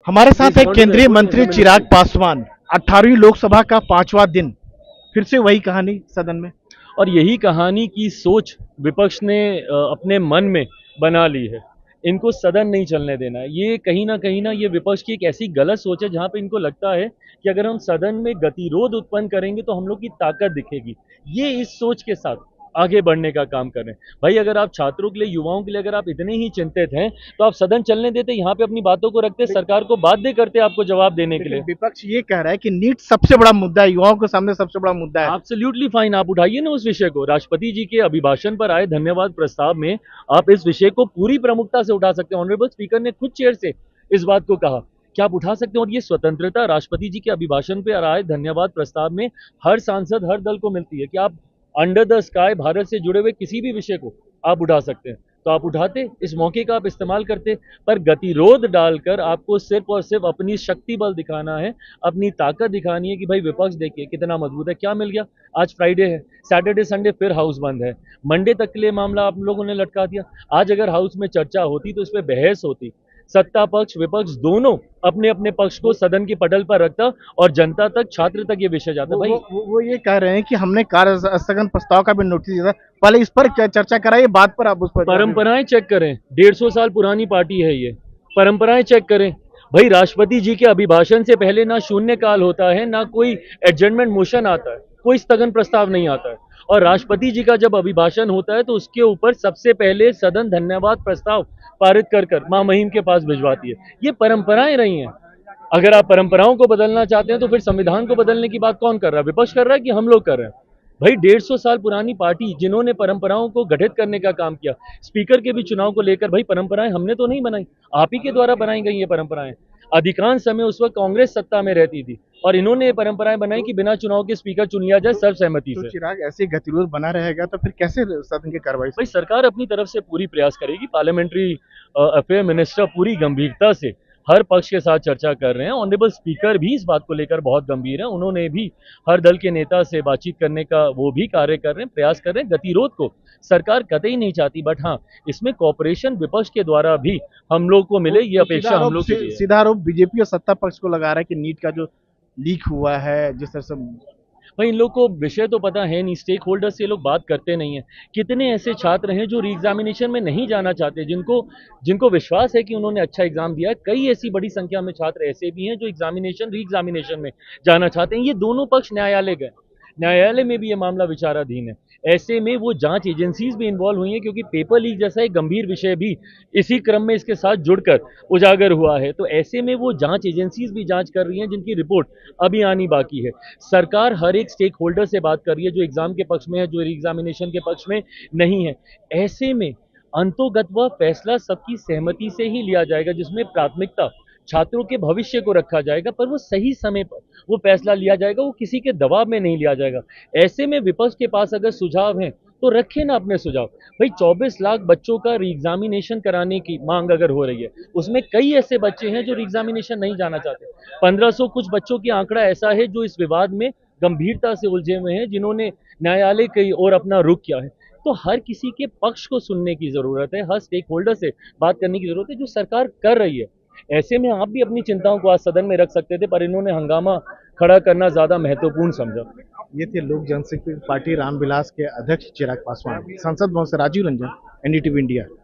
हमारे साथ है प्लीज केंद्रीय मंत्री चिराग पासवान। 18वीं लोकसभा का 5वां दिन, फिर से वही कहानी सदन में। और यही कहानी की सोच विपक्ष ने अपने मन में बना ली है। इनको सदन नहीं चलने देना है। ये कहीं ना ये विपक्ष की एक ऐसी गलत सोच है जहां पे इनको लगता है कि अगर हम सदन में गतिरोध उत्पन्न करेंगे तो हम लोग की ताकत दिखेगी। ये इस सोच के साथ आगे बढ़ने का काम कर रहे हैं। भाई अगर आप छात्रों के लिए, युवाओं के लिए अगर आप इतने ही चिंतित हैं तो आप सदन चलने देते, यहाँ पे अपनी बातों को रखते, सरकार को बाध्य करते आपको जवाब देने के लिए। विपक्ष ये कह रहा है कि नीट सबसे बड़ा मुद्दा है, युवाओं के सामने सबसे बड़ा मुद्दा है। एब्सोल्युटली फाइन, आप उठाइए ना उस विषय को। राष्ट्रपति जी के अभिभाषण पर आए धन्यवाद प्रस्ताव में आप इस विषय को पूरी प्रमुखता से उठा सकते हैं। ऑनरेबल स्पीकर ने खुद चेयर से इस बात को कहा कि आप उठा सकते हैं, और ये स्वतंत्रता राष्ट्रपति जी के अभिभाषण पर आए धन्यवाद प्रस्ताव में हर सांसद, हर दल को मिलती है कि आप अंडर द स्काई भारत से जुड़े हुए किसी भी विषय को आप उठा सकते हैं। तो आप उठाते, इस मौके का आप इस्तेमाल करते, पर गतिरोध डालकर आपको सिर्फ और सिर्फ अपनी शक्ति बल दिखाना है, अपनी ताकत दिखानी है कि भाई विपक्ष देखिए कितना मजबूत है। क्या मिल गया? आज फ्राइडे है, सैटरडे संडे फिर हाउस बंद है, मंडे तक के लिए मामला आप लोगों ने लटका दिया। आज अगर हाउस में चर्चा होती तो इस पर बहस होती, सत्ता पक्ष विपक्ष दोनों अपने अपने पक्ष को सदन की पटल पर रखता और जनता तक, छात्र तक ये विषय जाता। भाई वो ये कह रहे हैं कि हमने कार्य स्थगन प्रस्ताव का भी नोटिस दिया था, पहले इस पर क्या चर्चा कराइए, बात पर आप उस पर परंपराएं चेक करें। 150 साल पुरानी पार्टी है ये, परंपराएं चेक करें। भाई राष्ट्रपति जी के अभिभाषण से पहले ना शून्यकाल होता है, ना कोई एडजर्नमेंट मोशन आता है, कोई स्थगन प्रस्ताव नहीं आता है। और राष्ट्रपति जी का जब अभिभाषण होता है तो उसके ऊपर सबसे पहले सदन धन्यवाद प्रस्ताव पारित कर मां महिम के पास भिजवाती है। ये परंपराएं रही हैं। अगर आप परंपराओं को बदलना चाहते हैं तो फिर संविधान को बदलने की बात कौन कर रहा है? विपक्ष कर रहा है कि हम लोग कर रहे हैं? भाई 150 साल पुरानी पार्टी जिन्होंने परंपराओं को गठित करने का काम किया, स्पीकर के भी चुनाव को लेकर, भाई परंपराएं हमने तो नहीं बनाई, आप ही के द्वारा बनाई गई ये परंपराएं। अधिकांश समय उस वक्त कांग्रेस सत्ता में रहती थी और इन्होंने ये परंपराएं बनाई कि बिना चुनाव के स्पीकर चुन लिया जाए सर्वसहमति तो से। चिराग ऐसे गतिरोध बना रहेगा तो फिर कैसे सदन की कार्रवाई? भाई सरकार अपनी तरफ से पूरी प्रयास करेगी। पार्लियामेंट्री अफेयर मिनिस्टर पूरी गंभीरता से हर पक्ष के साथ चर्चा कर रहे हैं। ऑनरेबल स्पीकर भी इस बात को लेकर बहुत गंभीर है, उन्होंने भी हर दल के नेता से बातचीत करने का वो भी कार्य कर रहे हैं, प्रयास कर रहे हैं। गतिरोध को सरकार कतई नहीं चाहती, बट हाँ इसमें कॉपरेशन विपक्ष के द्वारा भी हम लोग को मिले, ये अपेक्षा हम लोग की है। सीधा आरोप बीजेपी और सत्ता पक्ष को लगा रहा है कि नीट का जो लीक हुआ है, जिस तरह से भाई इन लोग को विषय तो पता है नहीं, स्टेक होल्डर से ये लोग बात करते नहीं है। कितने ऐसे छात्र हैं जो री एग्जामिनेशन में नहीं जाना चाहते, जिनको जिनको विश्वास है कि उन्होंने अच्छा एग्जाम दिया है। कई ऐसी बड़ी संख्या में छात्र ऐसे भी हैं जो री एग्जामिनेशन में जाना चाहते हैं। ये दोनों पक्ष न्यायालय गए, न्यायालय में भी ये मामला विचाराधीन है। ऐसे में वो जांच एजेंसीज भी इन्वॉल्व हुई हैं, क्योंकि पेपर लीक जैसा एक गंभीर विषय भी इसी क्रम में इसके साथ जुड़कर उजागर हुआ है। तो ऐसे में वो जांच एजेंसीज भी जांच कर रही हैं, जिनकी रिपोर्ट अभी आनी बाकी है। सरकार हर एक स्टेक होल्डर से बात कर रही है, जो एग्जाम के पक्ष में है, जो एग्जामिनेशन के पक्ष में नहीं है। ऐसे में अंतोगत्वा फैसला सबकी सहमति से ही लिया जाएगा, जिसमें प्राथमिकता छात्रों के भविष्य को रखा जाएगा, पर वो सही समय पर वो फैसला लिया जाएगा, वो किसी के दबाव में नहीं लिया जाएगा। ऐसे में विपक्ष के पास अगर सुझाव हैं तो रखे ना अपने सुझाव। भाई 24 लाख बच्चों का री एग्जामिनेशन कराने की मांग अगर हो रही है, उसमें कई ऐसे बच्चे हैं जो री एग्जामिनेशन नहीं जाना चाहते। 1500 कुछ बच्चों की आंकड़ा ऐसा है जो इस विवाद में गंभीरता से उलझे हुए हैं, जिन्होंने न्यायालय की ओर अपना रुख किया है। तो हर किसी के पक्ष को सुनने की जरूरत है, हर स्टेक होल्डर से बात करने की जरूरत है, जो सरकार कर रही है। ऐसे में आप भी अपनी चिंताओं को आज सदन में रख सकते थे, पर इन्होंने हंगामा खड़ा करना ज्यादा महत्वपूर्ण समझा। ये थे लोक जनशक्ति पार्टी रामविलास के अध्यक्ष चिराग पासवान। सांसद भवन से राजीव रंजन, एनडीटीवी इंडिया।